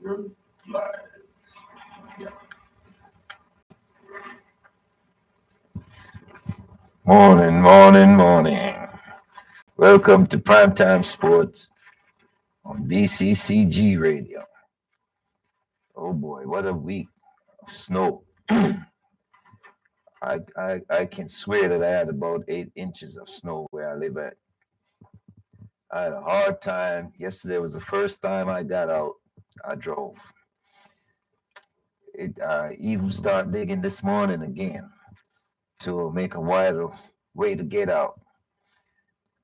We're live. Yeah. Morning, morning, morning. Welcome to Primetime Sports on BCCG Radio. Oh boy, what a week of snow. I can swear that I had about 8 inches of snow where I live at. I had a hard time. Yesterday was the first time I got out. I drove. I even started digging this morning again to make a wider way to get out.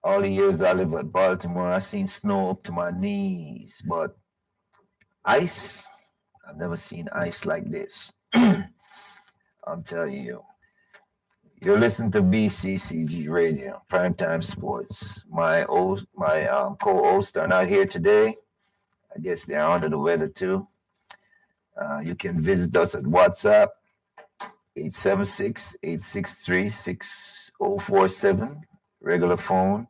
All the years I live at Baltimore, I seen snow up to my knees, but ice, I've never seen ice like this. I'm telling you. You're listening to BCCG Radio, Primetime Sports. My co-hosts are not here today. I guess they're under the weather too. You can visit us at WhatsApp 876-863-6047. Regular phone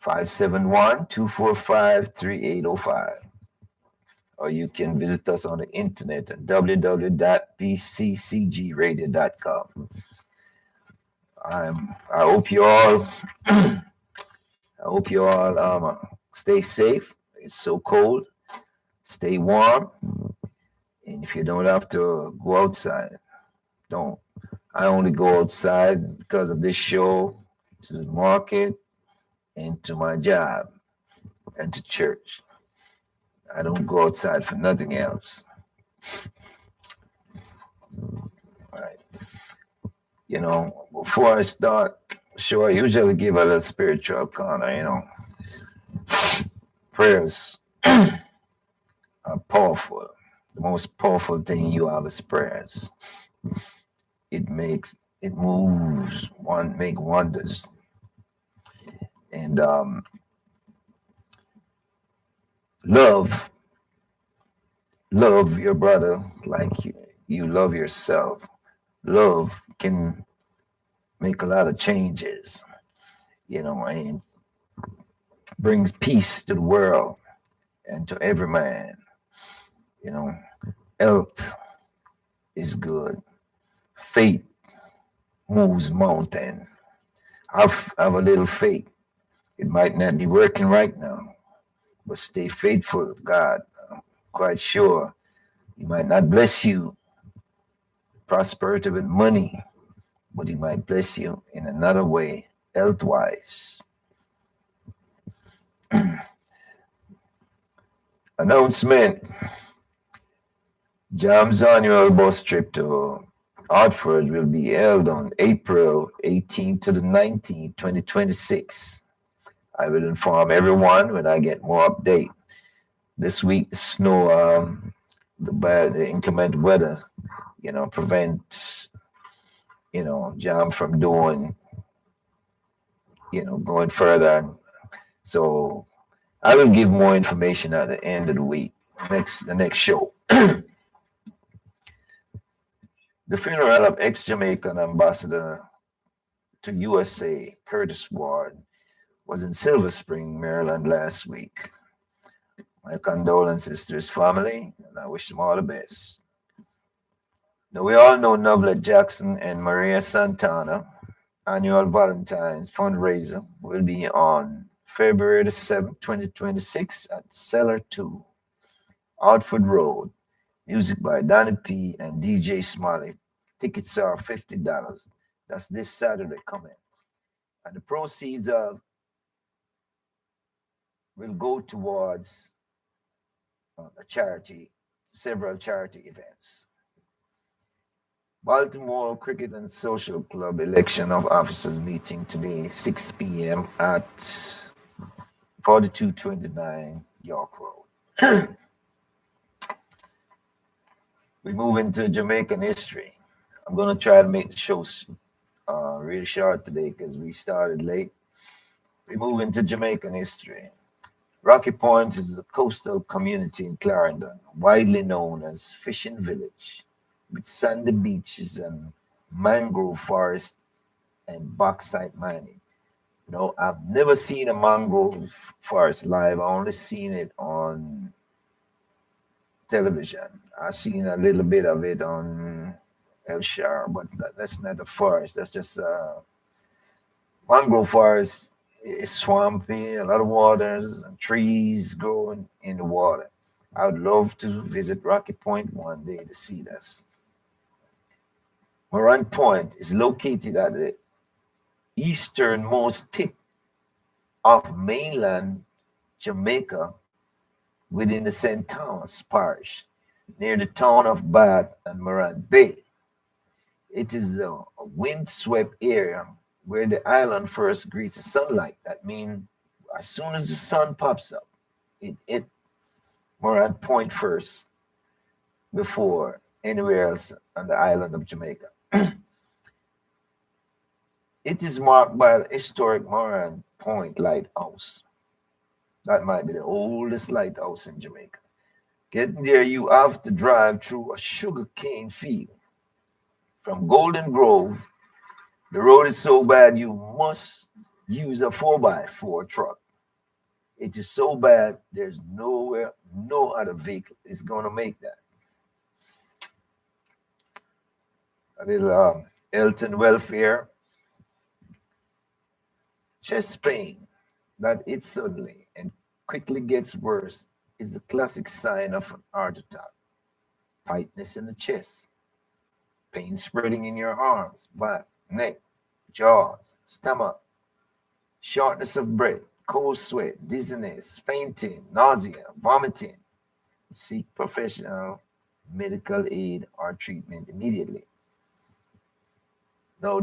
571-245-3805. Or you can visit us on the internet at www.bccgradio.com. I hope you all stay safe. It's so cold. Stay warm. And if you don't have to go outside, don't. I only go outside because of this show, to the market, and to my job, and to church. I don't go outside for nothing else. All right. Before I start, sure, I usually give a little spiritual corner. Prayers are powerful. The most powerful thing you have is prayers. It moves, make wonders. And love your brother like you love yourself. Love can make a lot of changes, and brings peace to the world and to every man. Health is good. Faith moves mountain. Have a little faith. It might not be working right now, but stay faithful to God. I'm quite sure He might not bless you prosperity with money, but He might bless you in another way, health-wise. Announcement. Jam's annual bus trip to Hartford will be held on April 18th to the 19th, 2026. I will inform everyone when I get more update. This week, the snow, the inclement weather, prevent, Jam from doing, going further. So I will give more information at the end of the week, the next show. The funeral of ex-Jamaican ambassador to USA, Curtis Ward, was in Silver Spring, Maryland last week. My condolences to his family, and I wish them all the best. Now, we all know Novlet Jackson and Maria Santana annual Valentine's fundraiser will be on February the 7th, 2026 at Cellar 2, Outford Road. Music by Donnie P. and DJ Smiley. Tickets are $50. That's this Saturday coming. And the proceeds will go towards several charity events. Baltimore Cricket and Social Club election of officers meeting today, 6 p.m. at 4229 York Road. We move into Jamaican history. I'm going to try to make the show really short today because we started late. We move into Jamaican history. Rocky Point is a coastal community in Clarendon, widely known as Fishing Village, with sandy beaches and mangrove forest and bauxite mining. No, I've never seen a mangrove forest live. I only seen it on television. I've seen a little bit of it on El Shar, but that's not a forest. That's just mangrove forest. Is swampy, a lot of waters and trees growing in the water. I would love to visit Rocky Point one day to see this. Moran Point is located at the easternmost tip of mainland Jamaica within the St. Thomas Parish, near the town of Bath and Morant Bay. It is a windswept area where the island first greets the sunlight. That means as soon as the sun pops up, it Morant Point first before anywhere else on the island of Jamaica. It is marked by the historic Morant Point Lighthouse. That might be the oldest lighthouse in Jamaica. Getting there, you have to drive through a sugarcane field. From Golden Grove, the road is so bad you must use a 4x4 truck. It is so bad, there's nowhere, no other vehicle is going to make that. A little Elton welfare. Chest pain that it suddenly and quickly gets worse is the classic sign of an heart attack. Tightness in the chest, pain spreading in your arms, back, neck, jaws, stomach, shortness of breath, cold sweat, dizziness, fainting, nausea, vomiting. Seek professional medical aid or treatment immediately. Now,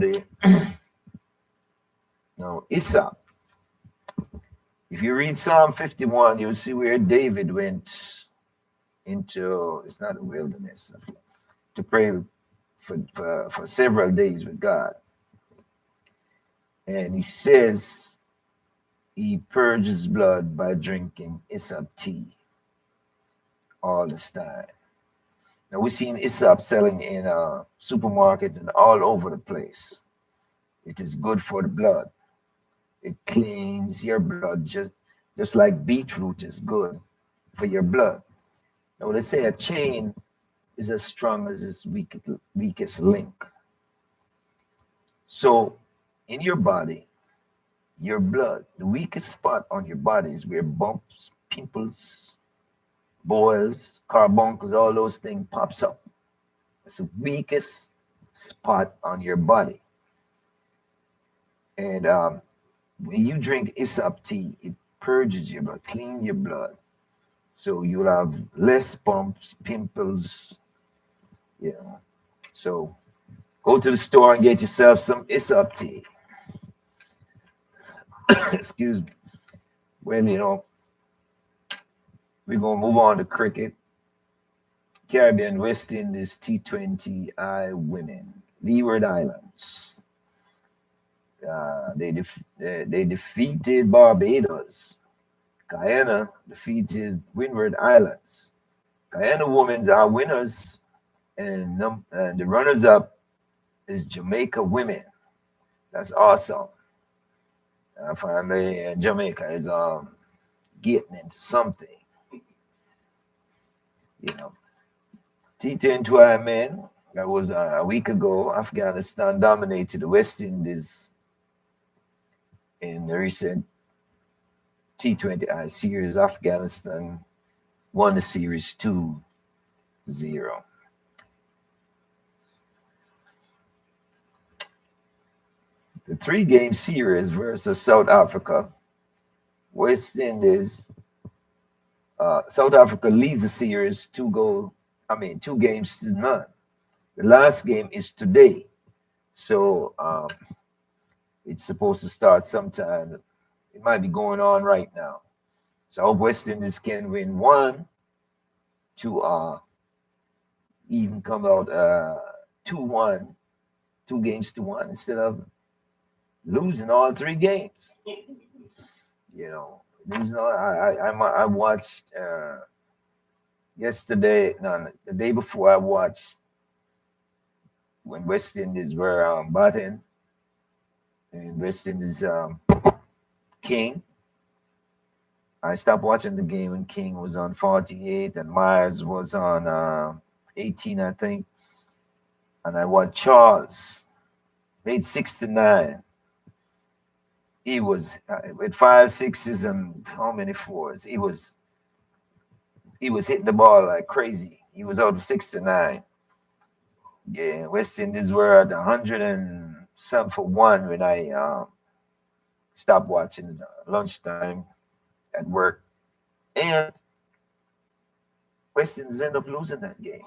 now Aesop. If you read Psalm 51, you'll see where David went into, it's not a wilderness, to pray for several days with God. And he says he purges blood by drinking Aesop tea all this time. Now we've seen Aesop selling in a supermarket and all over the place. It is good for the blood. It cleans your blood just like beetroot is good for your blood. Now they say a chain is as strong as its weakest link. So in your body, your blood, the weakest spot on your body is where bumps, pimples, boils, carbuncles, all those things pops up. It's the weakest spot on your body. And when you drink Aesop tea, it purges your blood, cleans your blood. So you'll have less bumps, pimples, you know. So go to the store and get yourself some Aesop tea. Excuse me. Well, you know, we're going to move on to cricket. Caribbean West Indies T20I women, Leeward Islands. They defeated Barbados. Guyana defeated Windward Islands. Guyana women are winners, and the runners-up is Jamaica women. That's awesome. Finally, Jamaica is getting into something. You know, T10 men. That was a week ago. Afghanistan dominated the West Indies in the recent T20I series. Afghanistan won the series 2-0. The 3-game series versus South Africa. West Indies, South Africa leads the series 2 games to none. The last game is today. So it's supposed to start sometime. It might be going on right now. So I hope West Indies can win one to even come out 2-1, 2-1 instead of losing all 3 games. You know, losing all, I watched yesterday, no, the day before I watched when West Indies were batting and West Indies King. I stopped watching the game when King was on 48 and Myers was on 18, I think. And I watched Charles, made 69. He was with five sixes and how many fours? He was hitting the ball like crazy. He was out of 69. Yeah, West Indies were at 100 and some for one when I stopped watching lunchtime at work. And West Indies ended up losing that game.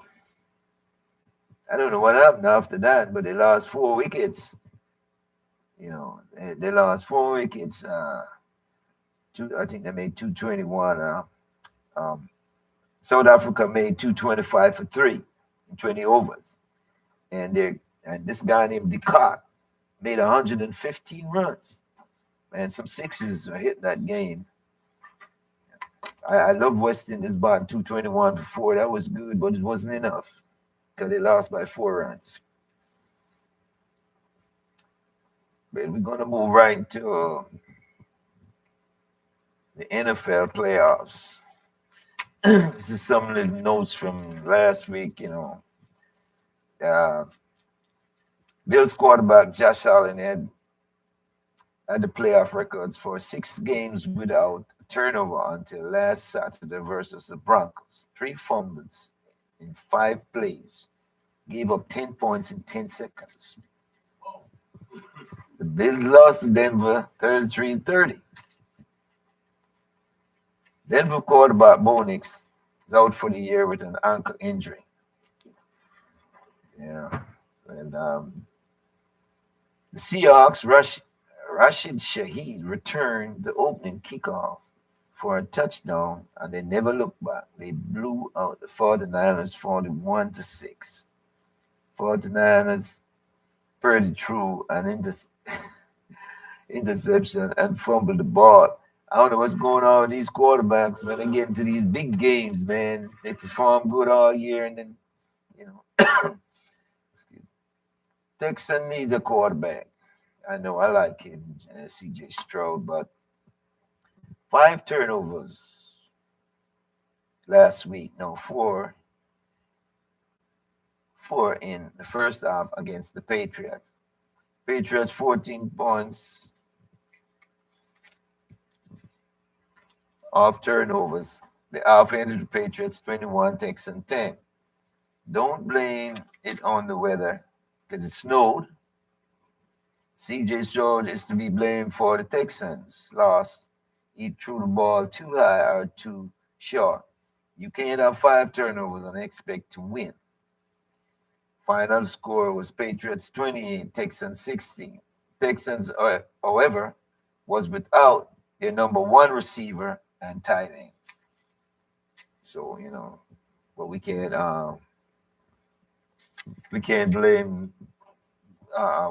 I don't know what happened after that, but they lost 4 wickets. They lost 4 wickets. I think they made 221. Um, South Africa made 225 for three in 20 overs. And this guy named DeCock made 115 runs. Man, some sixes were hitting that game. I love West Indies batting 221 for four. That was good, but it wasn't enough because they lost by 4 runs. But we're going to move right to the NFL playoffs. This is some of the notes from last week. Bills quarterback Josh Allen had the playoff records for 6 games without a turnover until last Saturday versus the Broncos. 3 fumbles in 5 plays, gave up 10 points in 10 seconds. The Bills lost to Denver 33-30. Denver quarterback Bo Nix is out for the year with an ankle injury. Yeah. And the Seahawks, Rashid Shaheed returned the opening kickoff for a touchdown, and they never looked back. They blew out the 49ers 41-6. 49ers Purdy threw an interception and fumbled the ball. I don't know what's going on with these quarterbacks when they get into these big games, man. They perform good all year, and then, you know, Texan needs a quarterback. I know I like him, CJ Stroud, but 5 turnovers last week. No, four in the first half against the Patriots. Patriots 14 points off turnovers. The half ended the Patriots 21, Texans 10. Don't blame it on the weather because it snowed. CJ Stroud is to be blamed for the Texans' loss. He threw the ball too high or too short. You can't have 5 turnovers and expect to win. Final score was Patriots 28, Texans 16. Texans, however, was without their number one receiver and tight end. So, but we can't blame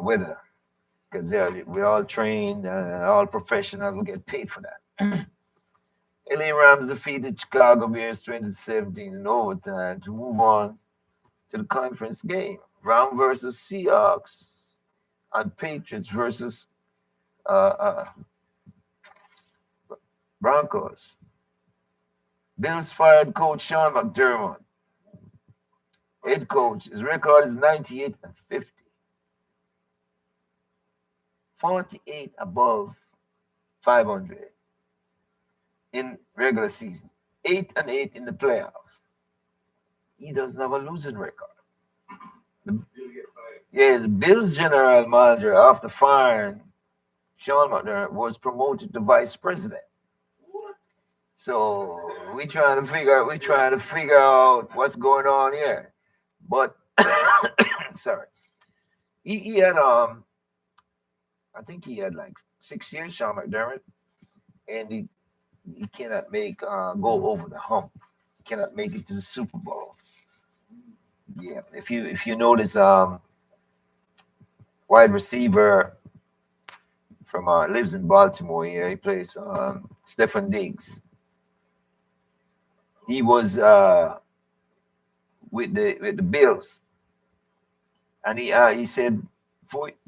weather because we're all trained, all professionals. We get paid for that. LA Rams defeated Chicago Bears 2017 in overtime to move on to the conference game. Rams versus Seahawks and Patriots versus Broncos. Bills fired coach Sean McDermott. Head coach, his record is 98-50. 48 above 500 in regular season. 8-8 in the playoffs. He doesn't have a losing record. The Bills general manager, after firing Sean McDermott, was promoted to vice president. So we're trying to figure out what's going on here. But sorry, he had I think he had like 6 years, Sean McDermott, and he cannot go over the hump. He cannot make it to the Super Bowl. Yeah, if you notice, wide receiver from lives in Baltimore here. He plays Stefan Diggs. He was with the Bills, and he said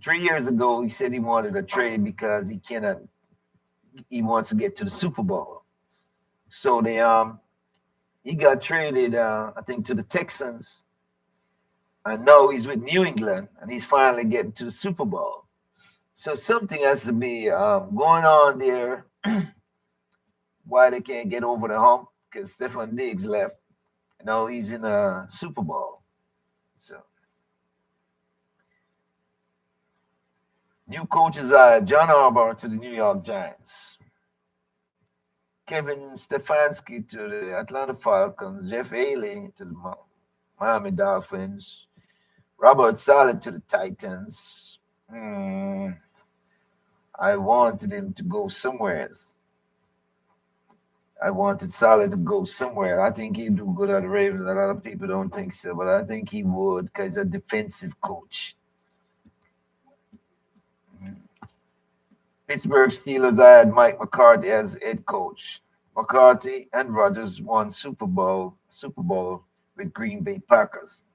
3 years ago he wanted a trade because he wants to get to the Super Bowl. So he got traded, I think, to the Texans, and now he's with New England, and he's finally getting to the Super Bowl. So something has to be going on there. Why they can't get over the hump? Because Stephon Diggs left. Now he's in a Super Bowl. So new coaches are John Harbaugh to the New York Giants, Kevin Stefanski to the Atlanta Falcons, Jeff Haley to the Miami Dolphins, Robert Saleh to the Titans. I wanted him to go somewhere else. I wanted Saleh to go somewhere. I think he'd do good at the Ravens. A lot of people don't think so, but I think he would because he's a defensive coach. Pittsburgh Steelers hired Mike McCarthy as head coach. McCarthy and Rodgers won Super Bowl with Green Bay Packers.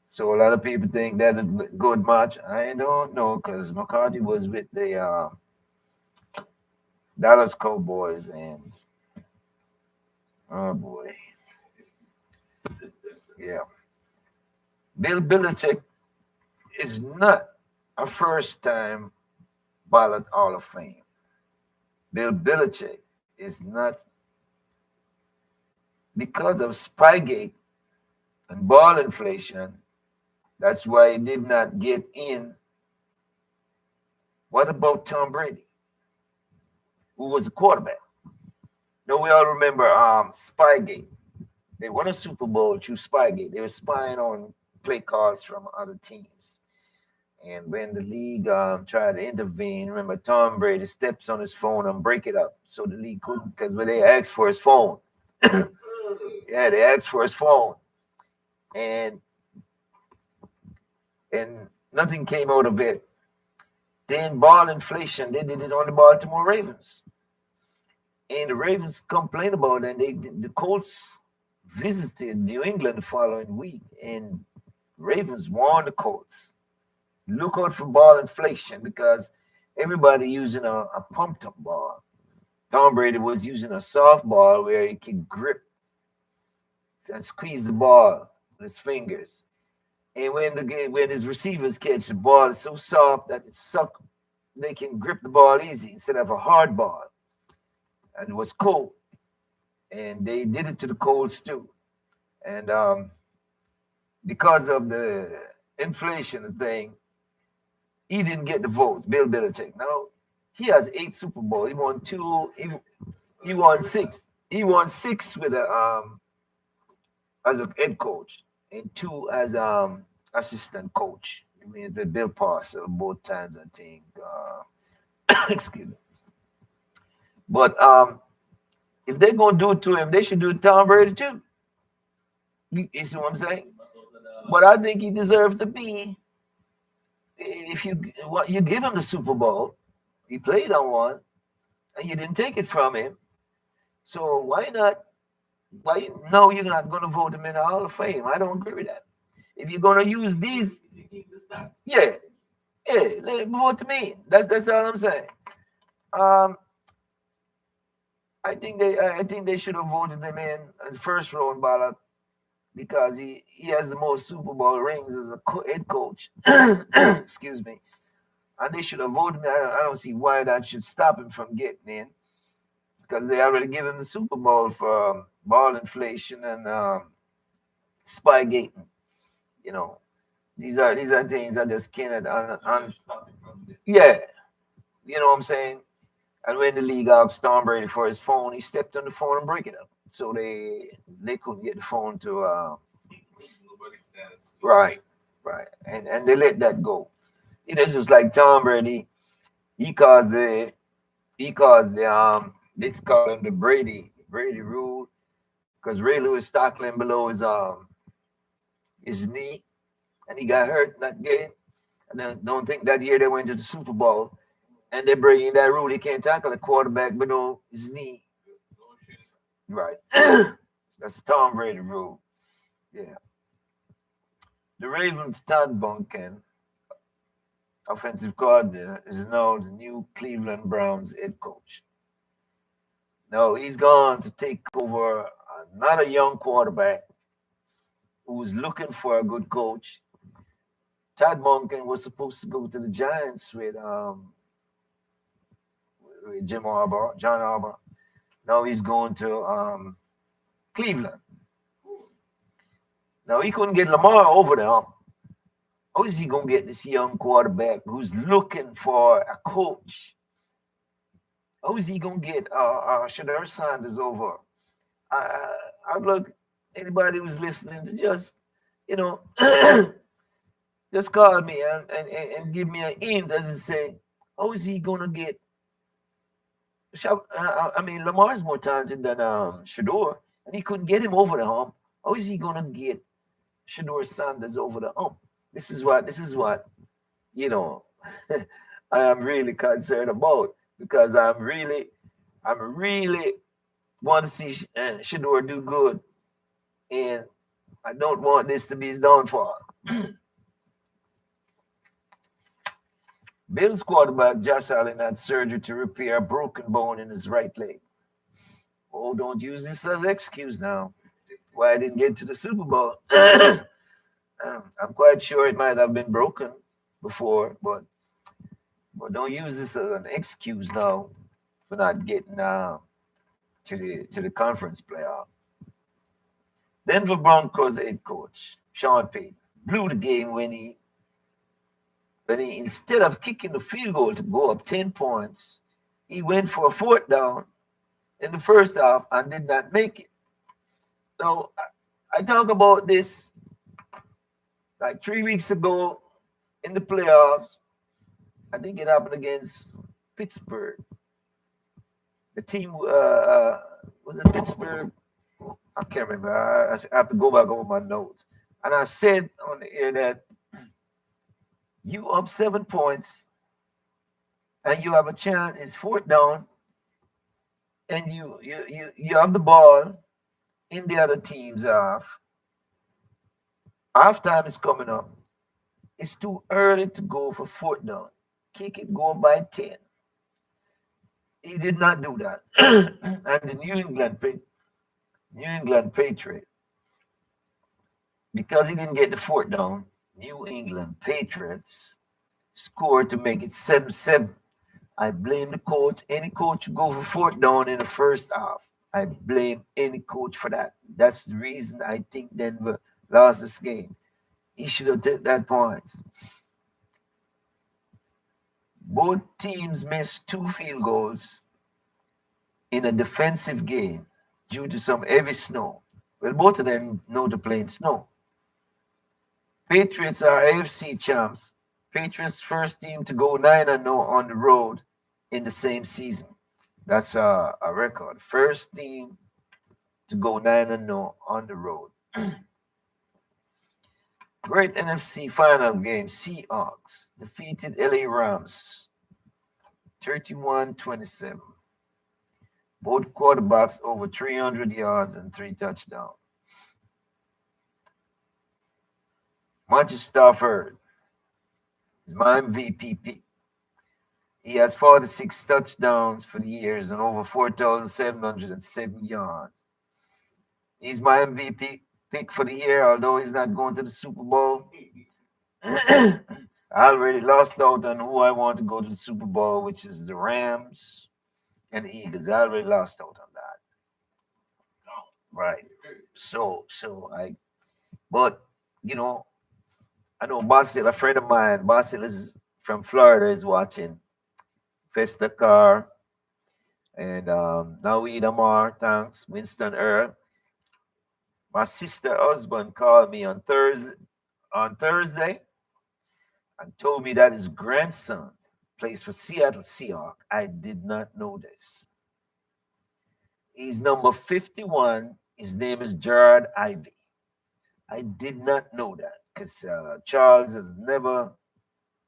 So a lot of people think that's a good match. I don't know because McCarthy was with the Dallas Cowboys and oh boy, yeah. Bill Belichick is not a first-time ballot Hall of Fame. Bill Belichick is not, because of Spygate and ball inflation. That's why he did not get in. What about Tom Brady, who was a quarterback? No, we all remember Spygate. They won a Super Bowl through Spygate. They were spying on play calls from other teams. And when the league tried to intervene, remember Tom Brady steps on his phone and break it up. So the league couldn't, because when they asked for his phone, yeah, they asked for his phone. And nothing came out of it. Then ball inflation, they did it on the Baltimore Ravens. And the Ravens complained about it, and the Colts visited New England the following week, and Ravens warned the Colts, look out for ball inflation because everybody using a pumped up ball. Tom Brady was using a soft ball where he could grip and squeeze the ball with his fingers. And when his receivers catch the ball, it's so soft that they can grip the ball easy instead of a hard ball. And it was cold. And they did it to the Colts too. And because of the inflation thing, he didn't get the votes, Bill Belichick. Now, he has 8 Super Bowls. He won 2. He won 6. He won 6 with as a head coach and 2 as assistant coach. I mean, with Bill Parcells both times, I think. Excuse me. But if they're going to do it to him, they should do it to Tom Brady too. You see what I'm saying? But I think he deserves to be. If you give him the Super Bowl, he played on one, and you didn't take it from him. So why not? Why no? You're not going to vote him in the Hall of Fame. I don't agree with that. If you're going to use these, yeah, vote me. That's all I'm saying. I think they should have voted him in as first round ballot because he has the most Super Bowl rings as a head coach. Excuse me. And they should have voted him. I don't see why that should stop him from getting in because they already gave him the Super Bowl for ball inflation and Spygate. You know, these are things I just cannot. Yeah, you know what I'm saying. And when the league asked Tom Brady for his phone, he stepped on the phone and break it up. So they couldn't get the phone to right, and they let that go. It's just like Tom Brady. He caused the they call him the Brady rule because Ray Lewis tackled him below his knee, and he got hurt that game. And then don't think that year they went to the Super Bowl. And they're bringing that rule. He can't tackle a quarterback below his knee. Right. That's the Tom Brady rule. Yeah. The Ravens' Todd Monken, offensive coordinator, is now the new Cleveland Browns head coach. No, he's gone to take over another young quarterback who's looking for a good coach. Todd Monken was supposed to go to the Giants with Jim Harbaugh, John Harbaugh. Now he's going to Cleveland. Now he couldn't get Lamar over the hump. How is he going to get this young quarterback who's looking for a coach? How is he going to get Shedeur Sanders over? I'd like anybody who's listening to just, you know, just call me and give me an hint as to say, how is he going to get? I mean, Lamar's more talented than Shedeur, and he couldn't get him over the hump. How is he going to get Shedeur Sanders over the hump? This is what, you know, I am really concerned about, because I'm really want to see Shedeur do good, and I don't want this to be his downfall. Bills quarterback Josh Allen had surgery to repair a broken bone in his right leg. Oh, don't use this as an excuse now why I didn't get to the Super Bowl. I'm quite sure it might have been broken before, but don't use this as an excuse now for not getting to the conference playoff. Denver Broncos head coach Sean Payton blew the game when he instead of kicking the field goal to go up 10 points, he went for a fourth down in the first half and did not make it. So I talk about this like 3 weeks ago in the playoffs. I think it happened against Pittsburgh. The team was it Pittsburgh? I can't remember. I have to go back over my notes. And I said on the air that you up 7 points and you have a chance, it's fourth down, and you have the ball in the other team's half. Halftime is coming up. It's too early to go for fourth down. Kick it, go by 10. He did not do that. And the New England Patriot, because he didn't get the fourth down, New England Patriots scored to make it 7-7. I blame the coach. Any coach who go for fourth down in the first half, I blame any coach for that. That's the reason I think Denver lost this game. He should have taken that points. Both teams missed 2 field goals in a defensive game due to some heavy snow. Well, both of them know to play in snow. Patriots are AFC champs. Patriots first team to go 9-0 on the road in the same season. That's a record. First team to go 9-0 on the road. Great NFC final game. Seahawks defeated LA Rams 31-27. Both quarterbacks over 300 yards and 3 touchdowns. Matthew Stafford is my MVP pick. He has 46 touchdowns for the years and over 4,707 yards. He's my MVP pick for the year, although he's not going to the Super Bowl. I already lost out on who I want to go to the Super Bowl, which is the Rams and the Eagles. I already lost out on that. Right. But you know, I know Basil, a friend of mine, Basil is from Florida, is watching Festa Carr and Naweed Amar, thanks, Winston Earl. My sister husband called me on Thursday and told me that his grandson plays for Seattle Seahawks. I did not know this. He's number 51. His name is Gerard Ivy. I did not know that because Charles has never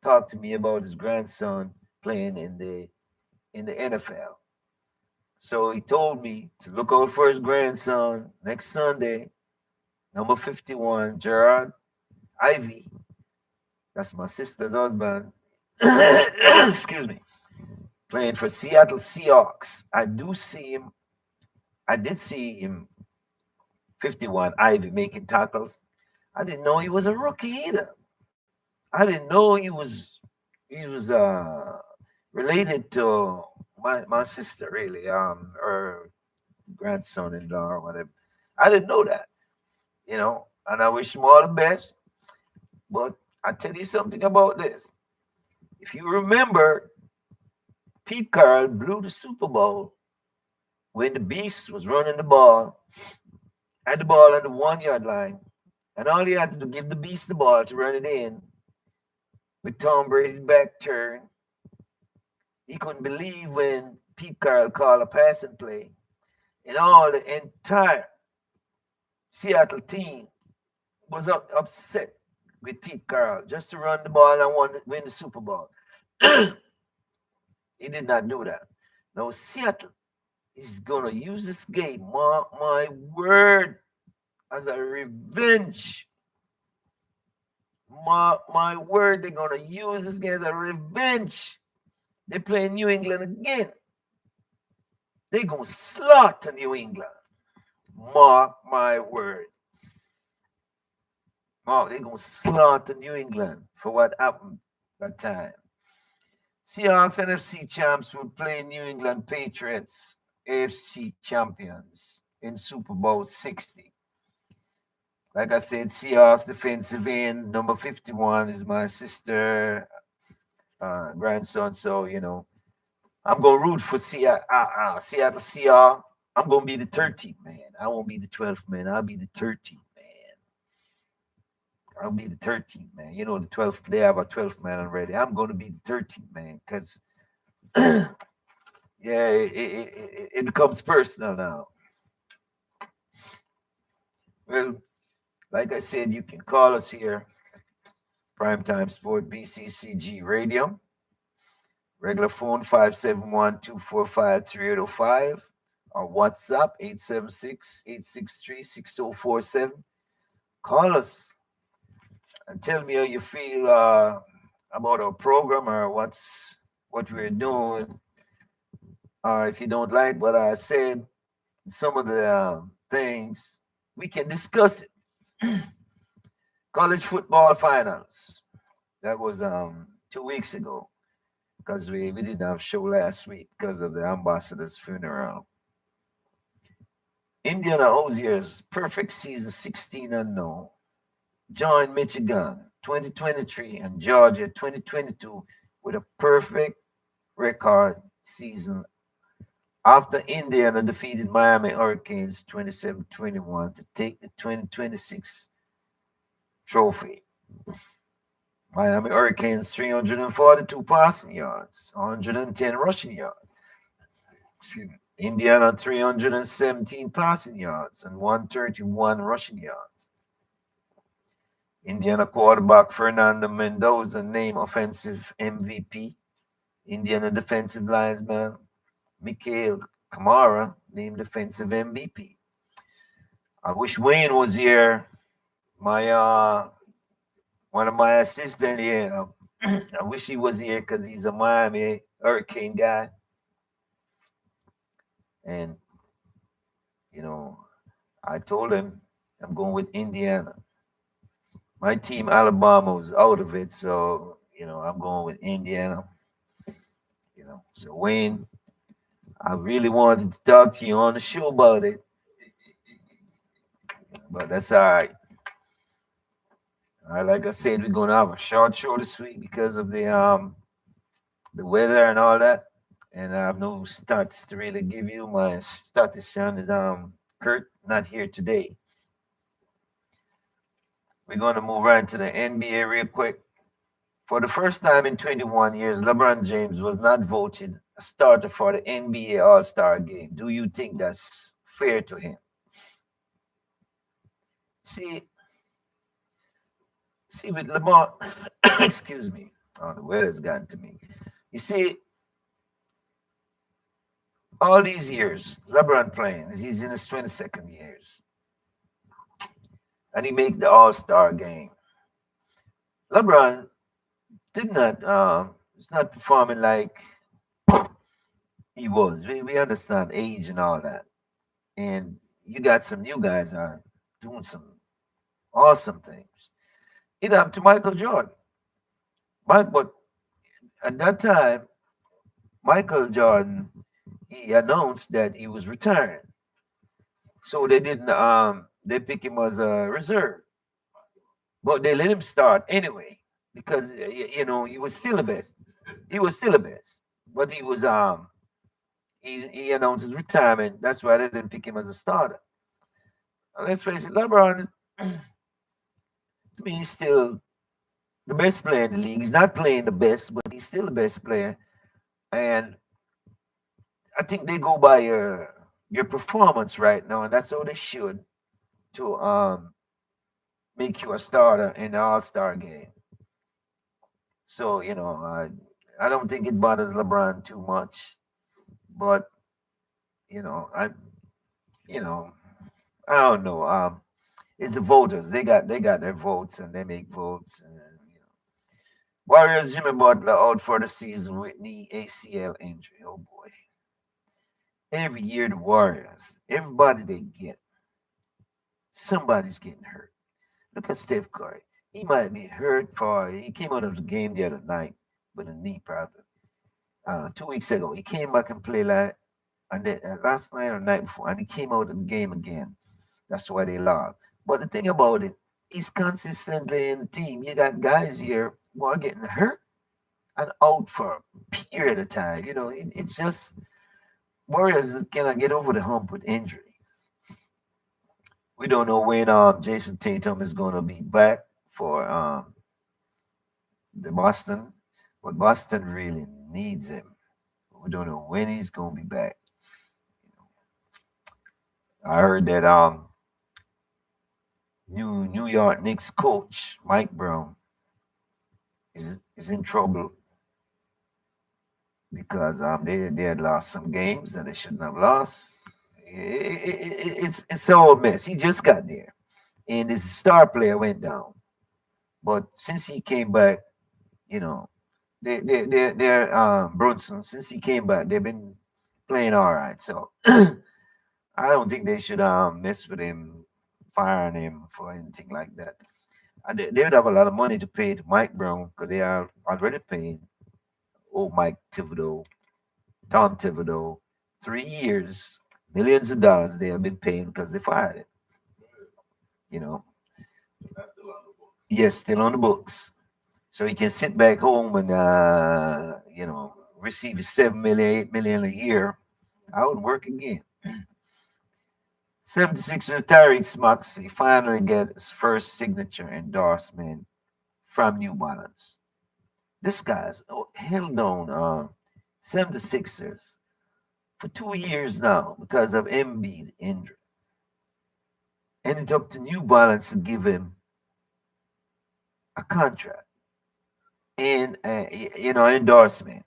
talked to me about his grandson playing in the NFL. So he told me to look out for his grandson next Sunday, number 51, Gerard Ivy. That's my sister's husband. Excuse me. Playing for Seattle Seahawks. I do see him I did see him 51 Ivy making tackles. I didn't know he was a rookie either. I didn't know he was related to my sister really, her grandson-in-law or whatever. I didn't know that, and I wish him all the best. But I tell you something about this. If you remember, Pete Carroll blew the Super Bowl when the Beast was running the ball, had the ball on the 1 yard line, and all he had to do give the Beast the ball to run it in with Tom Brady's back turn. He couldn't believe when Pete Carroll called a passing play, and all the entire Seattle team was upset with Pete Carroll just to run the ball and win the Super Bowl. He did not do that. Now Seattle is gonna use this game, my word, as a revenge. My word, they're gonna use this game as a revenge. They play New England again. They're gonna slaughter New England. Mark my word. Mark, they're gonna slaughter New England for what happened that time. Seahawks NFC champs will play New England Patriots, AFC champions, in Super Bowl 60. Like I said, Seahawks defensive end, number 51 is my sister, grandson. So, I'm going to root for Seattle Seahawks. I'm going to be the 13th man. I won't be the 12th man. I'll be the 13th man. I'll be the 13th man. The 12th, they have a 12th man already. I'm going to be the 13th man because, yeah, it becomes personal now. Well, like I said, you can call us here, Primetime Sport BCCG Radio. Regular phone 571-245-3805 or WhatsApp 876-863-6047. Call us and tell me how you feel about our program or what we're doing. Or if you don't like what I said, some of the things, we can discuss it. College football finals. That was 2 weeks ago because we didn't have a show last week because of the ambassador's funeral. Indiana Hoosiers perfect season 16-0. Join Michigan 2023 and Georgia 2022 with a perfect record season after Indiana defeated Miami Hurricanes 27-21 to take the 2026 trophy. Miami Hurricanes 342 passing yards, 110 rushing yards. Indiana 317 passing yards and 131 rushing yards. Indiana quarterback Fernando Mendoza named offensive MVP. Indiana defensive lineman Mikhail Kamara named defensive MVP. I wish Wayne was here. My one of my assistants here. I wish he was here because he's a Miami Hurricane guy. And, I told him I'm going with Indiana. My team, Alabama, was out of it. So, I'm going with Indiana. So Wayne, I really wanted to talk to you on the show about it. But that's all right. All right, like I said, we're going to have a short show this week because of the weather and all that. And I have no stats to really give you. My statistician is Kurt, not here today. We're going to move right to the NBA real quick. For the first time in 21 years, LeBron James was not voted a starter for the NBA All-Star game. Do you think that's fair to him? See with LeBron, excuse me, the weather's gotten to me. You see, all these years, LeBron playing, he's in his 22nd years, and he make the All-Star game. LeBron did not, is not performing like he was. We understand age and all that. and you got some new guys are doing some awesome things. It happened to Michael Jordan. But at that time, Michael Jordan he announced that he was retiring, so they didn't they pick him as a reserve, but they let him start anyway because he was still the best. He was still the best, but he announced his retirement. That's why they didn't pick him as a starter. And let's face it, LeBron to me is still the best player in the league. He's not playing the best, but he's still the best player. And I think they go by your performance right now, and that's how they should to make you a starter in the All Star game. So I don't think it bothers LeBron too much, but you know I you know I don't know. It's the voters. They got their votes and they make votes. Warriors Jimmy Butler out for the season with knee ACL injury. Oh boy! Every year the Warriors, everybody they get, somebody's getting hurt. Look at Steph Curry. He might be hurt for. He came out of the game the other night with a knee problem. 2 weeks ago, he came back and played like, and then last night or night before, and he came out of the game again. That's why they lost. But the thing about it, he's consistently in the team. You got guys here who are getting hurt and out for a period of time. It's just Warriors cannot get over the hump with injuries. We don't know when Jason Tatum is going to be back for the Boston, but Boston really needs him. We don't know when he's going to be back. I heard that New York Knicks coach Mike Brown is in trouble because they had lost some games that they shouldn't have lost. It's all a mess. He just got there, and his star player went down. But since he came back, you know, they're Brunson. Since he came back, they've been playing all right. So I don't think they should mess with him, firing him for anything like that. They would have a lot of money to pay to Mike Brown because they are already paying old Mike Thibodeau, Tom Thibodeau, 3 years, millions of dollars they have been paying because they fired him. You know, yes, still on the books. So he can sit back home and receive his 7 million, 8 million a year. I would work again. 76er Tariq Maxey finally get his first signature endorsement from New Balance. This guy's held on 76ers for 2 years now because of Embiid injury. And it's up to New Balance to give him a contract and endorsement.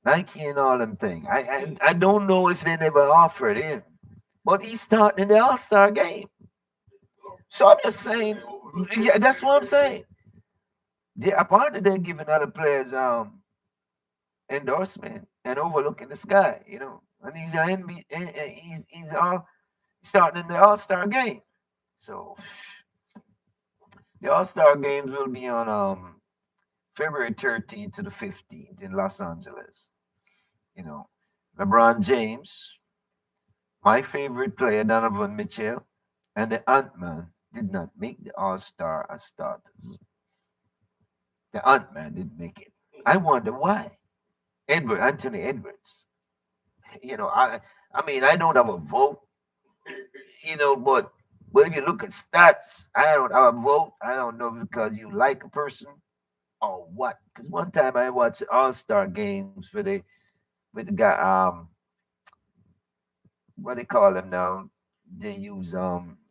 Nike and all them thing. I don't know if they never offered him, but he's starting in the All Star game. So I'm just saying, yeah, that's what I'm saying. Apparently they're giving other players endorsement and overlooking the sky, and he's he's starting in the All Star game. So the All Star games will be on February 13th to the 15th in Los Angeles. You know, LeBron James, my favorite player, Donovan Mitchell, and the Ant Man did not make the All Star as starters. The Ant Man didn't make it. I wonder why. Anthony Edwards. I mean, I don't have a vote, but if you look at stats, I don't have a vote. I don't know because you like a person or what. Because one time I watched All Star games with the guy what they call them now. They use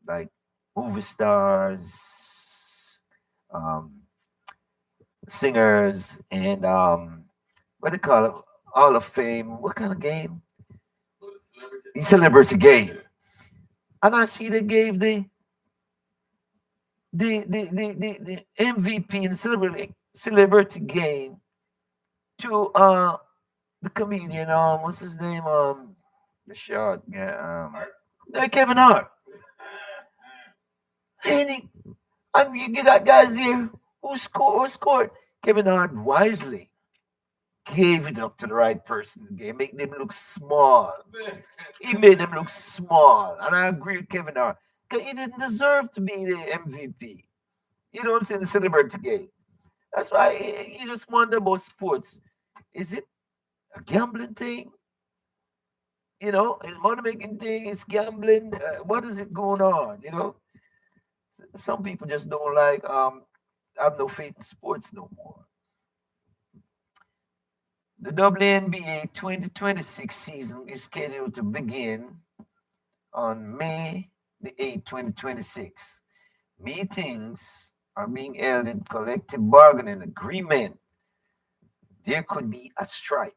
like movie stars, um singers, and what they call it, Hall of Fame. What kind of game? Celebrity game. And I see they gave the MVP in celebrity game to the comedian what's his name the short yeah Kevin Hart. And, you got guys there who scored. Kevin Hart wisely gave it up to the right person. He made them look small. He made them look small. And I agree with Kevin Hart. Because he didn't deserve to be the MVP. You know what I'm saying? The celebrity game. That's why you just wonder about sports. Is it a gambling thing? Is money making thing? It's gambling. What is it going on? Some people just don't have no faith in sports no more. The WNBA 2026 season is scheduled to begin on May the 8th, 2026. Meetings are being held in collective bargaining agreement. There could be a strike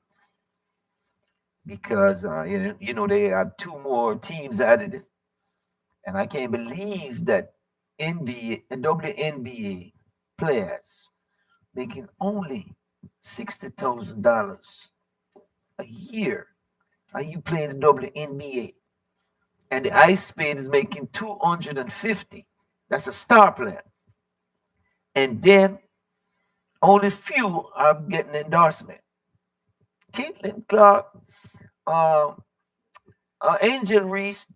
because they had two more teams added, and I can't believe that NBA and WNBA players making only $60,000 a year. Are you playing the WNBA? And the Ice Spade is making 250. That's a star player. And then only few are getting endorsement. Caitlin Clark, uh, Angel Reese,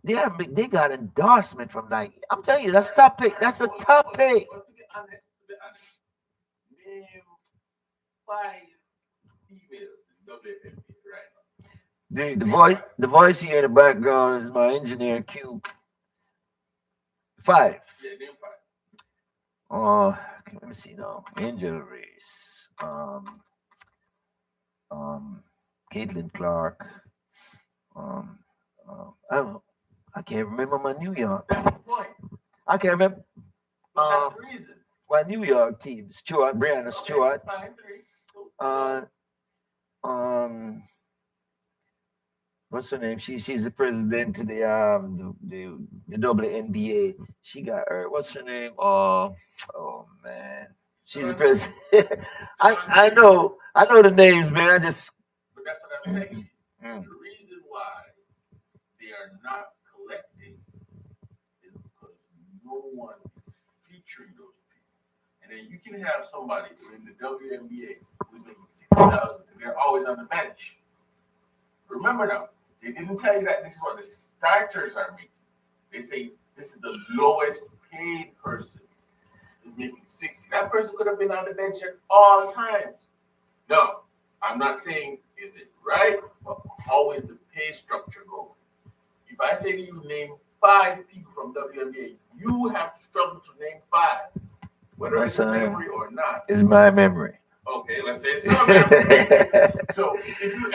they got endorsement from Nike. I'm telling you, that's top pay. That's a top pay. But to be honest, name 5 females in WNBA right now. The voice here in the background is my engineer Q. 5. Yeah, name 5. Let me see now. Angel Reese, Caitlin Clark. I don't know. I can't remember my New York That's the teams. point. I can't remember But that's the reason. my New York team. Stewart, Brianna Stewart. 5, 3. Uh, um, what's her name? She's the president of the WNBA. She got her. What's her name? Oh man, she's the president. I know the names, man. I just. But that's what I'm saying. The reason why they are not collecting is because no one is featuring those people. And then you can have somebody in the WNBA who's making 60,000 and they're always on the bench. Remember now, they didn't tell you that this is what the starters are making. They say this is the lowest paid person is making 60. That person could have been on the bench at all times. No, I'm not saying is it right, but how is the pay structure going? If I say to you, name 5 people from WNBA, you have to struggle to name 5, whether it's memory or not. It's my memory. Okay, let's say it's your memory. So if you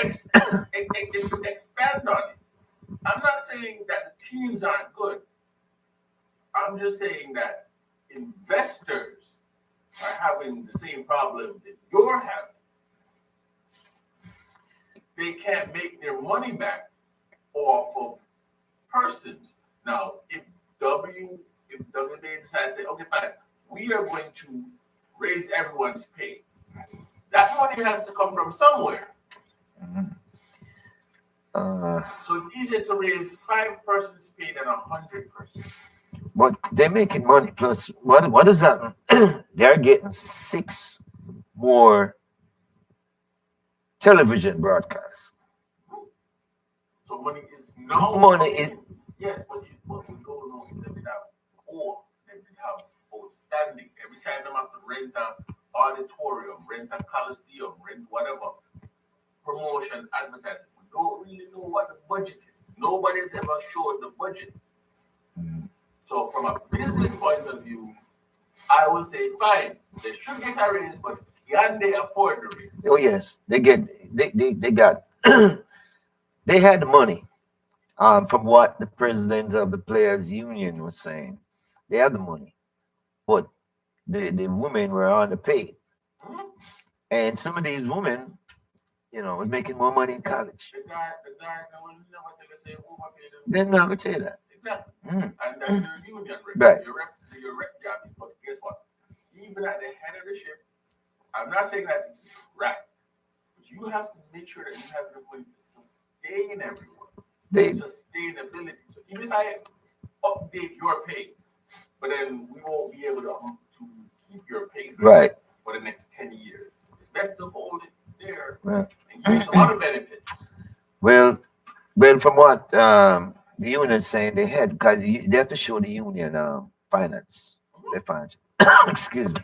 expand on it, I'm not saying that the teams aren't good. I'm just saying that investors are having the same problem that you're having. They can't make their money back off of persons. Now, if WNBA decides to say, okay, fine, we are going to raise everyone's pay, that money has to come from somewhere. So it's easier to raise 5 persons pay than 100 persons. But they're making money. Plus, what is that? They're getting 6 more television broadcasts. So money is no money is. Yes, but what we don't know is that we have more than we have outstanding. Every time they have to rent an auditorium, rent a coliseum, rent whatever promotion, advertising. We don't really know what the budget is. Nobody's ever showed the budget. So from a business point of view, I would say fine. They should get a raise, but can they afford the raise? Oh yes, they got they had the money. From what the president of the players union was saying, they had the money, but the women were underpaid, and some of these women, was making more money in college. The guy, no, never tell us say overpaid. They're not gonna tell you that. Exactly. And that's your union rep. Right. Your rep job. But guess what? Even at the head of the ship, I'm not saying that it's right, but you have to make sure that you have the money to sustain everyone. They sustainability. So even if I update your pay, but then we won't be able to keep your pay right. for the next 10 years. It's best to hold it there Yeah. and give some other benefits. Well, from what the union is saying, they had because they have to show the union finance, their finance. Excuse me,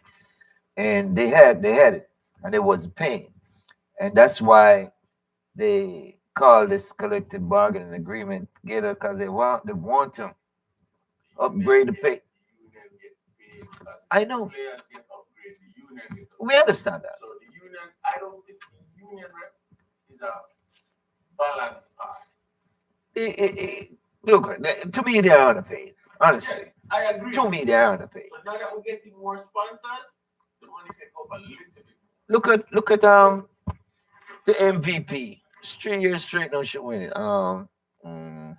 and they had it, and it wasn't paying, and that's why they call this collective bargaining agreement together because they want to upgrade the pay. Union get paid because I know, players get upgraded. The union get we upgraded. understand that. So the union, I don't think the union rep is a balanced part. Look, to me, they are underpaid. Honestly, Yes, I agree. to me, they are underpaid. So now that we're getting more sponsors, the money can go up a little bit more. Look at the MVP. 3 years straight, no, she win it. Oh man,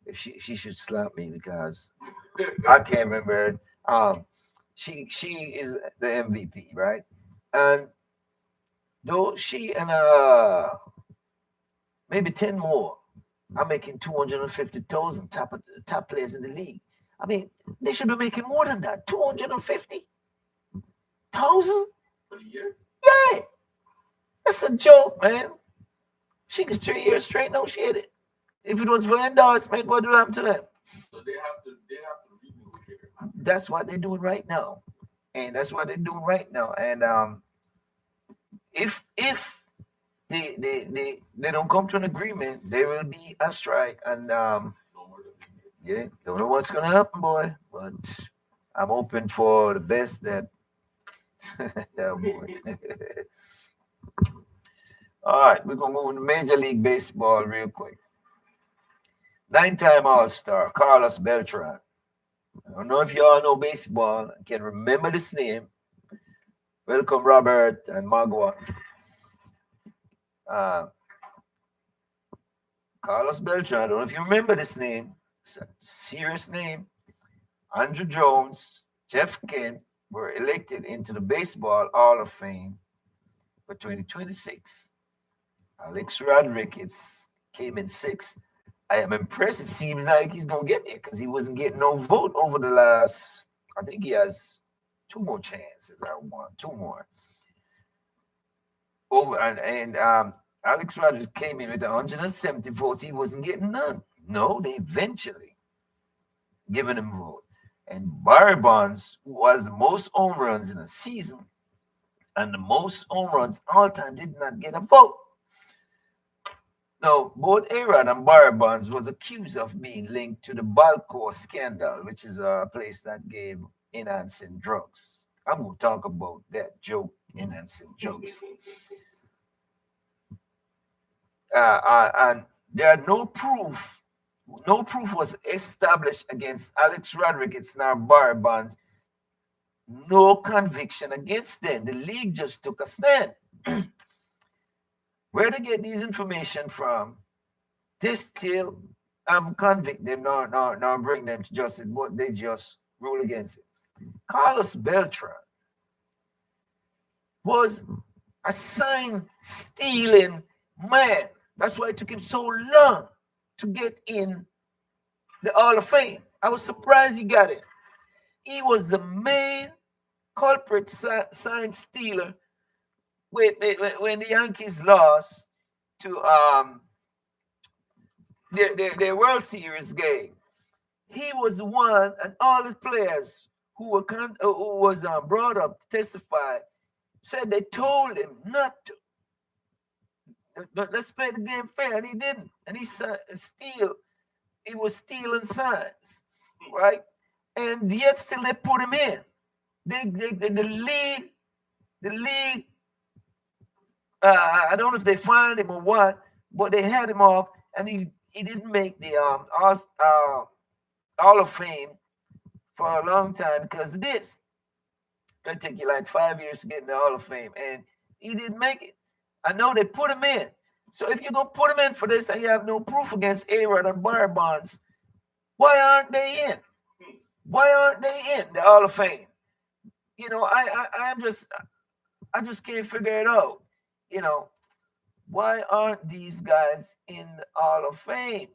if she should slap me because I can't remember it. She is the MVP, right? And though she and maybe 10 more are making 250,000 top players in the league. I mean, they should be making more than that. 250,000 For the year? Yeah, that's a joke, man. She gets 3 years straight, no shit. If it was for endorsement, what would happen to them? So they have to renew it. That's what they're doing right now, and that's what they're doing right now. And if they don't come to an agreement, there will be a strike. And No more than yeah, don't know what's gonna happen, boy. But I'm hoping for the best. That yeah, boy. All right, we're gonna move to Major League Baseball real quick. 9-time All-Star Carlos Beltran. I don't know if y'all know baseball and can remember this name. Welcome, Robert and Magua. Carlos Beltran. I don't know if you remember this name. It's a serious name. Andrew Jones, Jeff Kent were elected into the Baseball Hall of Fame for 2026. Alex Rodriguez came in sixth. I am impressed. It seems like he's gonna get there because he wasn't getting no vote over the last. I think he has 2 more chances. I want 2 more. Over and Alex Rodriguez came in with 170 votes. He wasn't getting none. No, they eventually given him vote. And Barry Bonds, who has the most home runs in a season and the most home runs all time, did not get a vote. Now, both A-Rod and Barry Bonds was accused of being linked to the Balcor scandal, which is a place that gave enhancing drugs. I'm going to talk about that joke, enhancing drugs. And there are no proof was established against Alex Rodriguez nor Barry Bonds. No conviction against them. The league just took a stand. Where they get these information from, they still convict them, nor bring them to justice, but they just rule against it. Carlos Beltran was a sign stealing man. That's why it took him so long to get in the Hall of Fame. I was surprised he got it. He was the main culprit sign stealer when the Yankees lost to their World Series game. He was the one, and all the players who was brought up to testify said they told him not to. But let's play the game fair, and he didn't. And he was stealing signs, right? And yet still they put him in. The league. I don't know if they fined him or what, but they had him off, and he didn't make the Hall of Fame for a long time because of this. It'll take you like 5 years to get in the Hall of Fame, and he didn't make it. I know they put him in. So if you're gonna put him in for this and you have no proof against A-Rod and Barry Bonds, why aren't they in? Why aren't they in the Hall of Fame? You know, I just can't figure it out. You know, Why aren't these guys in the Hall of Fame?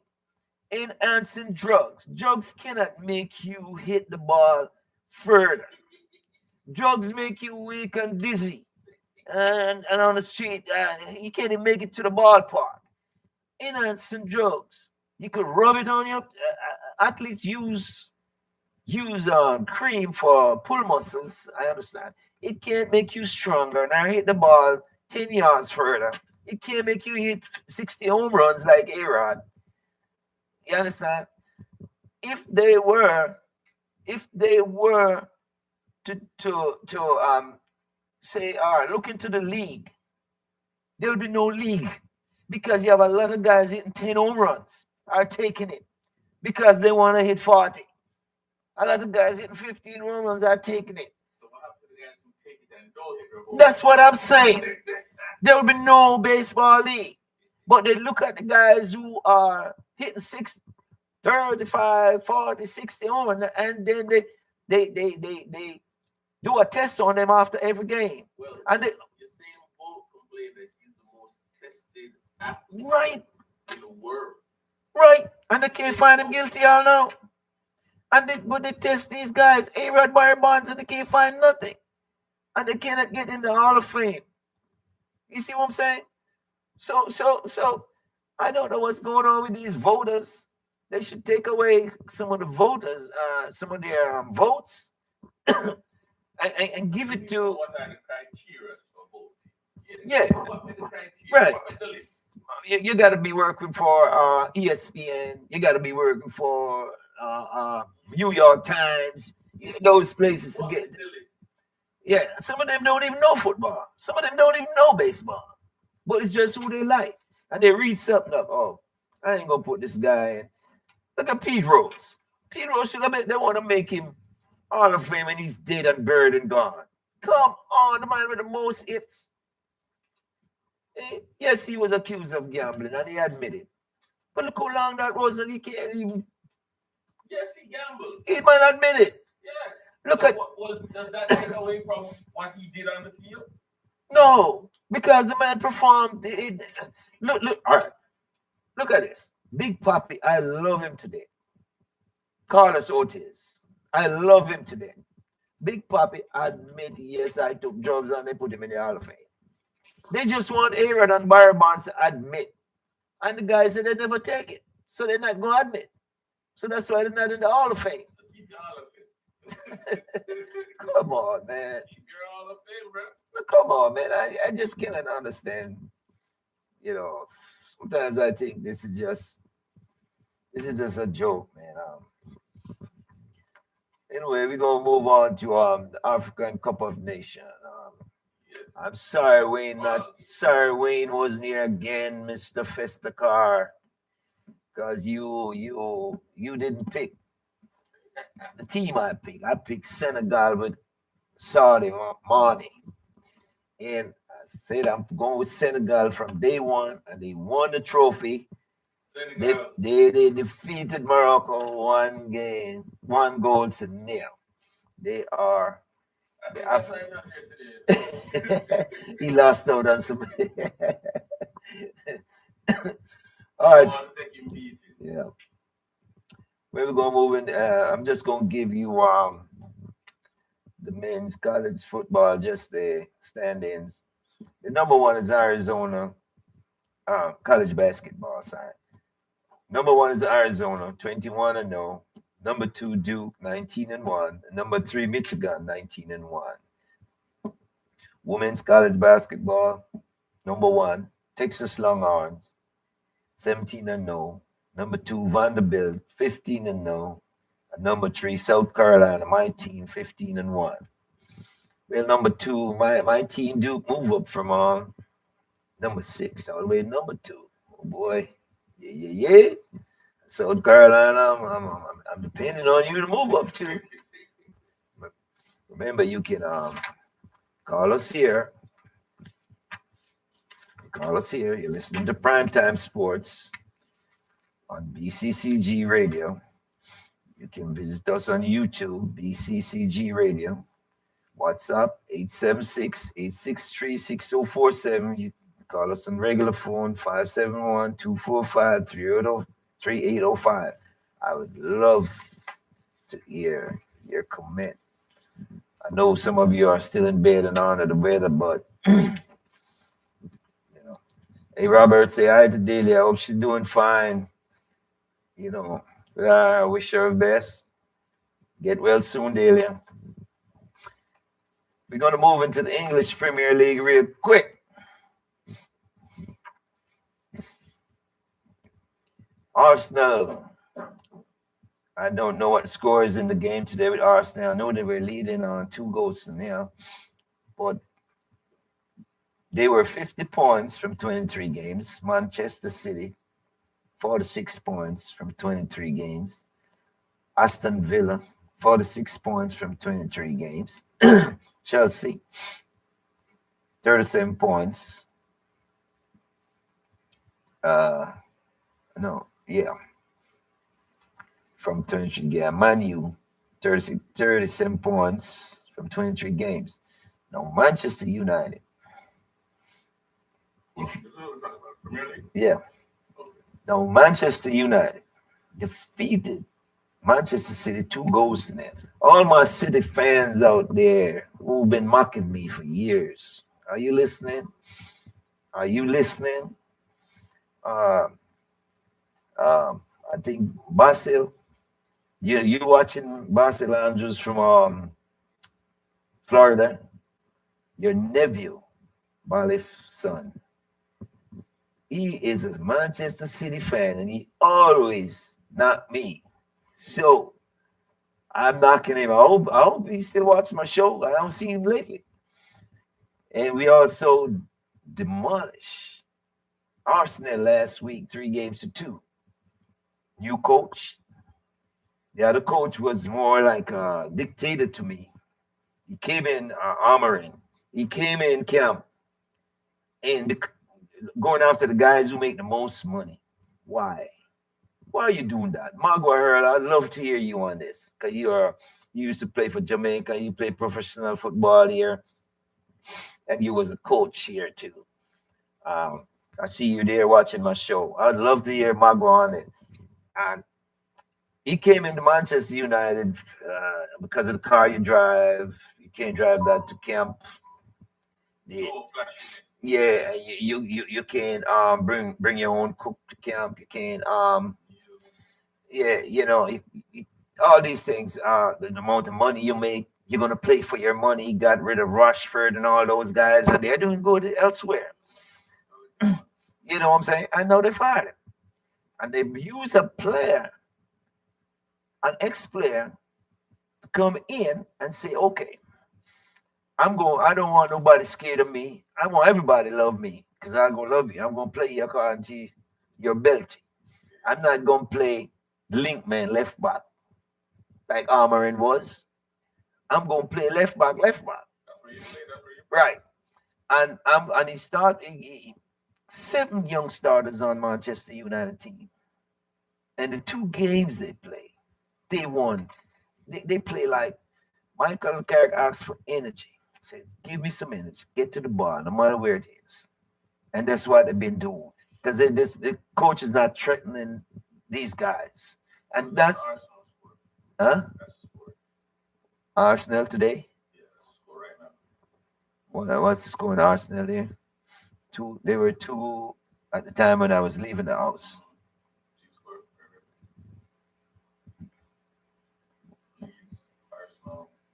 Enhancing drugs. Drugs cannot make you hit the ball further. Drugs make you weak and dizzy. And on the street, you can't even make it to the ballpark. Enhancing drugs. You could rub it on your athletes use cream for pull muscles. I understand. It can't make you stronger. Now hit the ball 10 yards further. It can't make you hit 60 home runs like A-Rod. You understand? If they were to say, all right, look into the league, there would be no league because you have a lot of guys hitting 10 home runs are taking it because they want to hit 40. A lot of guys hitting 15 home runs are taking it. So what happens to the guys who take it and don't hit their home That's what I'm saying. There will be no baseball league. But they look at the guys who are hitting 60, 35, 40, 60 home runs, and then they do a test on them after every game. Well, And they, the same boat complain that he's the most tested athlete right, in the world. right. And they can't find him guilty all now. And but they test these guys, A-Rod, Barry Bonds, and they can't find nothing. And they cannot get in the Hall of Fame. You see what I'm saying? So I don't know what's going on with these voters. They should take away some of the voters, some of their votes, and give it to. What are the criteria for voting? Yeah. What are the criteria? Right. What are the list? You got to be working for ESPN. You got to be working for New York Times. Those places to What get. is the list? Yeah, some of them don't even know football. Some of them don't even know baseball. But it's just who they like. And they read something up. Oh, I ain't going to put this guy in. Look at Pete Rose. Pete Rose, they want to make him Hall of Fame and he's dead and buried and gone. Come on, the man with the most hits. Yes, he was accused of gambling and he admitted. But look how long that was and he can't even. Yes, he gambled. He might admit it. Yes. Look So at. does that take away from what he did on the field? No, because the man performed. Look, all right. Look at this. Big Papi, I love him today. Carlos Ortiz, I love him today. Big Papi admit, yes, I took drugs and they put him in the Hall of Fame. They just want A-Rod and Barry Bonds to admit. And the guys said they never take it. So they're not going to admit. So that's why they're not in the Hall of Fame. So keep your Hall of Fame. Come on, man. Keep your Hall of Fame, bro. Come on, man. I just cannot understand. You know, sometimes I think this is just a joke, man. Anyway, we're gonna move on to the African Cup of Nations. Yes. I'm sorry, Wayne. Wayne wasn't here again, Mr. Festacar, because you didn't pick the team I picked. I picked Senegal with Sadio Mane. And I said I'm going with Senegal from day one, and they won the trophy. Senegal. They defeated Morocco 1 goal to 0. They are. I think that's why I'm not here today. He lost out on some. All right. I'll take him easy. Yeah. We're gonna move in. I'm just gonna give you the men's college football, just the standings. The number one is Arizona college basketball side. Number one is Arizona, 21-0. Number 2, Duke, 19-1. Number 3, Michigan, 19-1. Women's college basketball, number 1, Texas Longhorns, 17-0. Number 2, Vanderbilt, 15-0. And number 3, South Carolina, my team, 15-1. Well, number 2, my team, Duke, move up from number 6 all the way to number 2. Oh boy, yeah. South Carolina, I'm depending on you to move up too. Remember, you can call us here. You're listening to Primetime Sports on BCCG Radio. You can visit us on YouTube, BCCG Radio. WhatsApp 876-863-6047. Call us on regular phone 571-245-3805. I would love to hear your comment. I know some of you are still in bed and under the weather, but you know. Hey Robert, say hi to Delia. I hope she's doing fine. You know, I wish her best. Get well soon, Delia. We're gonna move into the English Premier League real quick. Arsenal. I don't know what the score is in the game today with Arsenal. I know they were leading on 2-0, but they were 50 points from 23 games. Manchester City, 46 points from 23 games. Aston Villa, 46 points from 23 games. Chelsea, 37 points. From 23 games. Man U, 37 points from 23 games. Now, Manchester United. Yeah. Now, Manchester United defeated Manchester City 2-0 in it. All my City fans out there who've been mocking me for years. Are you listening? Are you listening? I think Basil, you watching Basil Andrews from Florida, your nephew, Balif's son. He is a Manchester City fan, and he always knocked me. So I'm knocking him. I hope he still watches my show. I don't see him lately. And we also demolished Arsenal last week, 3-2. New coach. The other coach was more like a dictator to me. He came in armoring. He came in camp and going after the guys who make the most money. Why? Why are you doing that? Maguire, I'd love to hear you on this. Because you used to play for Jamaica. You play professional football here. And you was a coach here too. I see you there watching my show. I'd love to hear Maguire on it. And he came into Manchester United because of the car you drive. You can't drive that to camp. Yeah, you can't bring your own cook to camp. You can't all these things. The amount of money you make, you're gonna play for your money. Got rid of Rashford and all those guys, and they're doing good elsewhere. You know what I'm saying? I know they fired him, and they use a player, an ex-player, to come in and say, okay, I don't want nobody scared of me. I want everybody to love me because I'm going to love you. I'm going to play you according to your ability. I'm not going to play link man left back like Armorin was. I'm going to play left back. Right. And he started 7 young starters on Manchester United team. And the 2 games they play, they won. They play like Michael Carrick asked for energy. Said, give me some energy. Get to the ball, no matter where it is. And that's what they've been doing. Because the coach is not threatening these guys. And that's... Huh? Arsenal today? Yeah, that's the score right now. Well, what's the score in Arsenal there? 2. They were 2 at the time when I was leaving the house.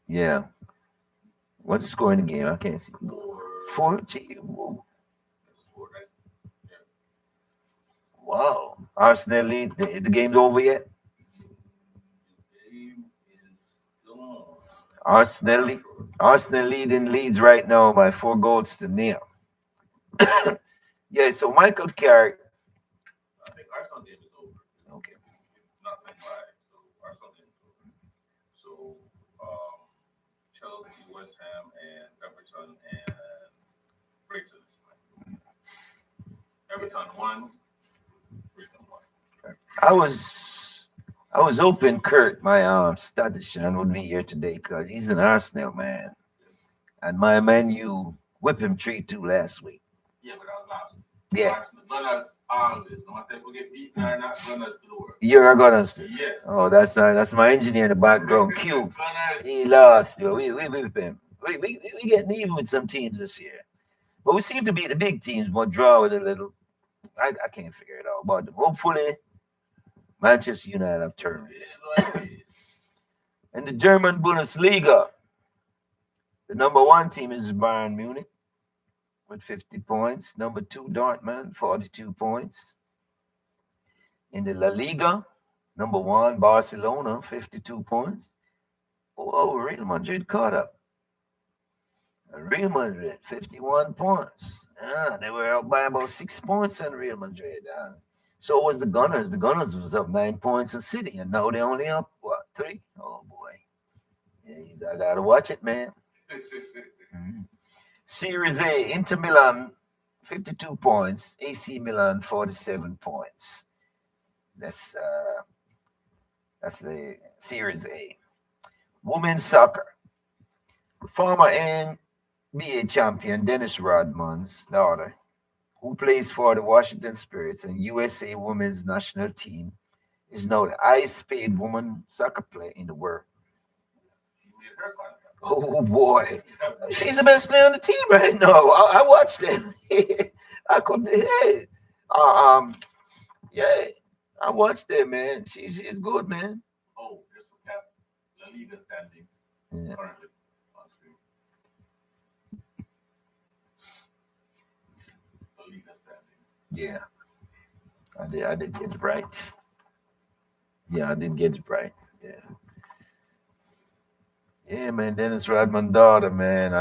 Yeah. What's the score in the game? I can't see. 4. Gee, whoa. Wow. Arsenal lead. The game's over yet? The game is still on. Arsenal leading Leeds right now by 4-0. Yeah, so Michael Carrick. I think Arsenal game is over. Okay. It's not saying why. So Arsenal game is over. So Chelsea, West Ham, and Everton and Brighton. Everton 1, Brighton 1. I was hoping Kurt, my statistician, would be here today because he's an Arsenal man. And my Man U whipped him 3-2 last week. Yeah, but I lost. Yeah. Gunners always, no matter if we get beaten or not, Gunners to the world. You're a Gunners. Yes. Oh, that's my engineer in the background. Q. Gunners. He lost. Yo. We getting even with some teams this year. But we seem to beat the big teams, but draw with a little. I can't figure it out. But hopefully, Manchester United have turned. It is what it is. In the German Bundesliga, the number one team is Bayern Munich with 50 points. Number two, Dortmund, 42 points. In the La Liga, number one, Barcelona, 52 points. Oh, Real Madrid caught up. Real Madrid, 51 points. They were up by about 6 points on Real Madrid. So was the Gunners. The Gunners was up 9 points in City, and now they're only up, what, 3? Oh, boy. Yeah, I got to watch it, man. Series A, Inter Milan, 52 points. AC Milan, 47 points. That's the Series A. Women's soccer. Former NBA champion Dennis Rodman's daughter, who plays for the Washington Spirits and USA Women's National Team, is now the highest paid woman soccer player in the world. Oh boy, she's the best player on the team right now. I watched them. I couldn't. Yeah, I watched them, man. She's good, man. Oh, there's some cap La Liga standings Yeah. currently on screen. La Liga standings. Yeah, I did get it right. Yeah, I did get it right. Yeah. Yeah, man, Dennis Rodman daughter, man.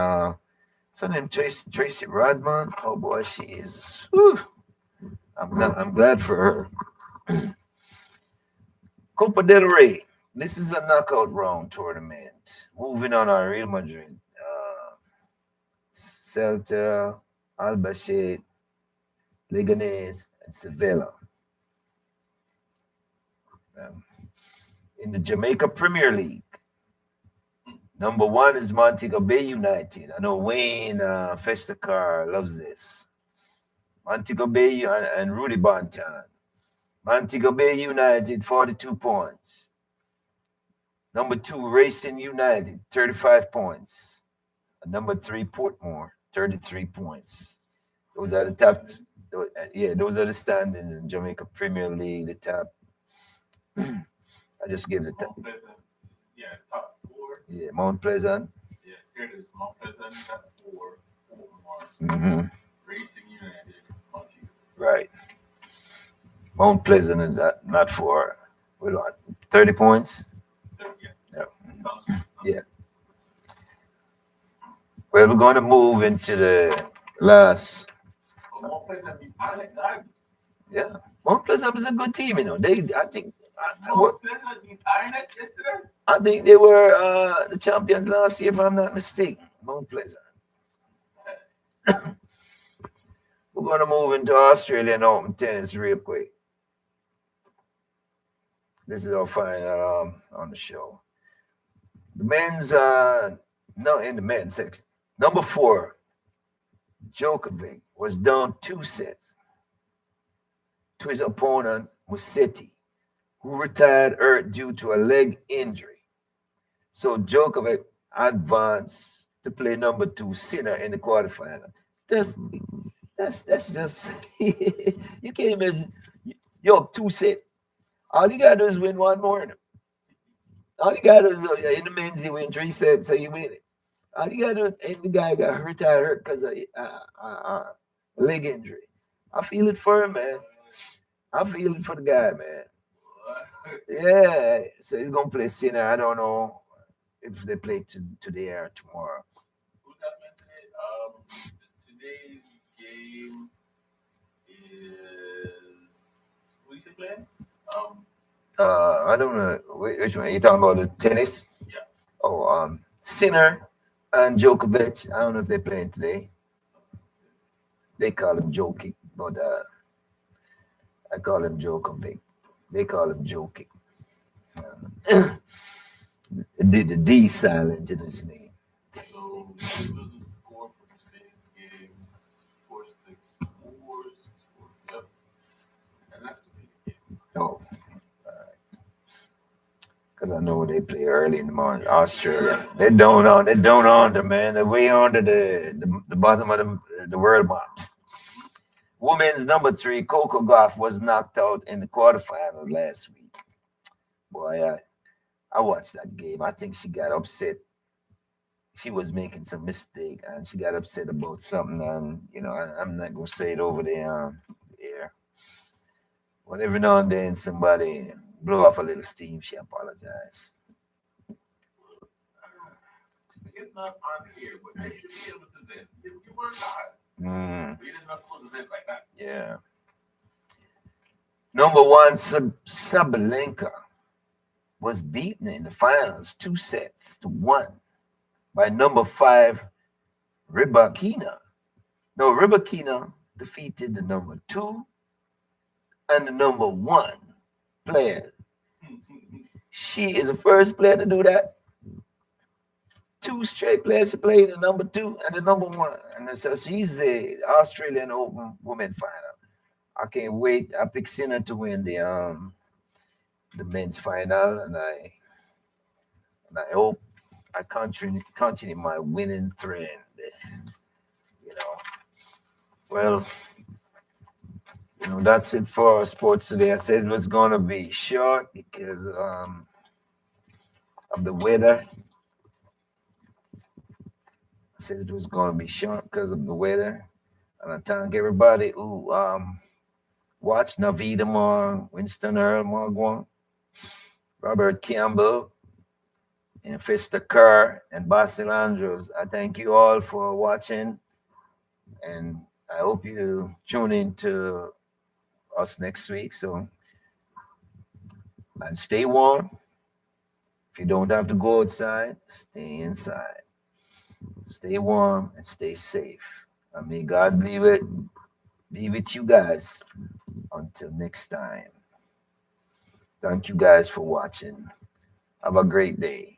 So name Tracy Rodman. Oh boy, she is. Whew, I'm glad for her. Copa del Rey. This is a knockout round tournament. Moving on, our Real Madrid, Celta, Albacete, Leganés, and Sevilla. In the Jamaica Premier League, number one is Montego Bay United. I know Wayne Festacar loves this. Montego Bay and Rudy Bontan. Montego Bay United, 42 points. Number two, Racing United, 35 points. And number three, Portmore, 33 points. Those are the top. Those are the standings in Jamaica Premier League. The top. I just gave the top. Mount Pleasant, yeah, top 4. Yeah, Mount Pleasant. Yeah, here it is. Mount Pleasant, top 4. Mm-hmm. Racing United, Montego. Right. Mount Pleasant is not for, what, 30 points? Yeah. Yeah. Sounds Yeah. Well, we're going to move into the last. Mount Pleasant beat Island Gardens. Yeah. Mount Pleasant is a good team, you know. I think Mount Pleasant beat Island yesterday. I think they were the champions last year, if I'm not mistaken. Mount Pleasant. We're going to move into Australian Open tennis real quick. This is our final on the show. The men's, no, in the men's section. Number 4, Djokovic was down 2 sets to his opponent, Musetti, who retired hurt due to a leg injury. So Djokovic advanced to play number 2, Sinner, in the quarterfinals. That's just you can't imagine. You're up 2 sets. All you gotta do is win one more. All you gotta do is in the men's you win 3 sets, so you win it. All you gotta do is, and the guy got retired hurt because of leg injury. I feel it for him, man. I feel it for the guy, man. Yeah, so he's gonna play Sinner. I don't know if they play today or tomorrow. Who's that man today? Today's game is who is he playing? I don't know which one. You talking about the tennis? Yeah. Oh, Sinner and Djokovic. I don't know if they're playing today. They call him Jokic, but I call him Djokovic. They call him Jokic. The D silent in his name. So this was the score for today's games: 4-6 because I know they play early in the morning. Australia, they're down under, man. They're way under the bottom of the world map. Women's number 3, Coco Gauff, was knocked out in the quarterfinals last week. Boy, I watched that game. I think she got upset. She was making some mistake, and she got upset about something. And I'm not gonna say it over the air. But every now and then, somebody blow off a little steam. She apologized. It's not on here, but they should be able to vent. You work hard. Mm, You're just not supposed to vent like that. yeah. Number 1, Sabalenka was beaten in the finals 2-1 by number 5, Rybakina. No, Rybakina defeated the number 2 and the number 1 player. She is the first player to do that. 2 straight players she played, the number 2 and the number 1. And so she's the Australian Open Women final. I can't wait. I picked Sinner to win the men's final, and I hope I continue my winning trend. Well, that's it for our sports today. I said it was gonna be short because of the weather. I said it was gonna be short because of the weather. And I thank everybody who watched Navi tomorrow, Winston Earl Morgan, Robert Campbell, and Fister Kerr, and Basil Andrews. I thank you all for watching, and I hope you tune in to us next week. So, and stay warm. If you don't have to go outside, stay inside. Stay warm and stay safe. And may God be with you guys until next time. Thank you guys for watching. Have a great day.